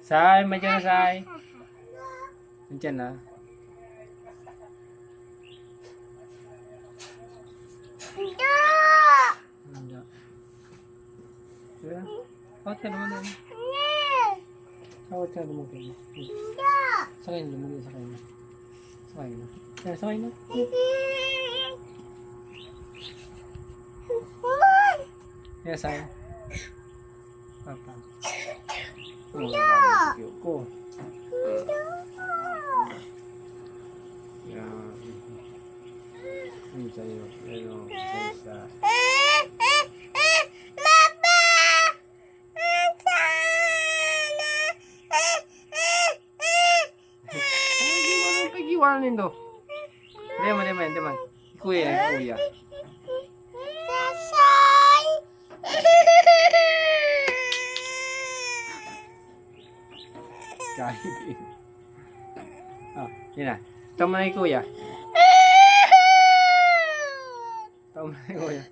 Sai, medyo na Sai. Nandiyan na. Hindi. Diba? Bakit ka naman yan? Bakit ka naman kayo? Sakay na, lumagay, sakay na. Sakay na. Sakay na. Yes, I. Papa. Ko. Yan. Ini sa'yo. Pero, sa... Pagiwanan nindo. Hindi man. Kuya. Kahit yun na. Tama na yung kuya. Tama na yung kuya.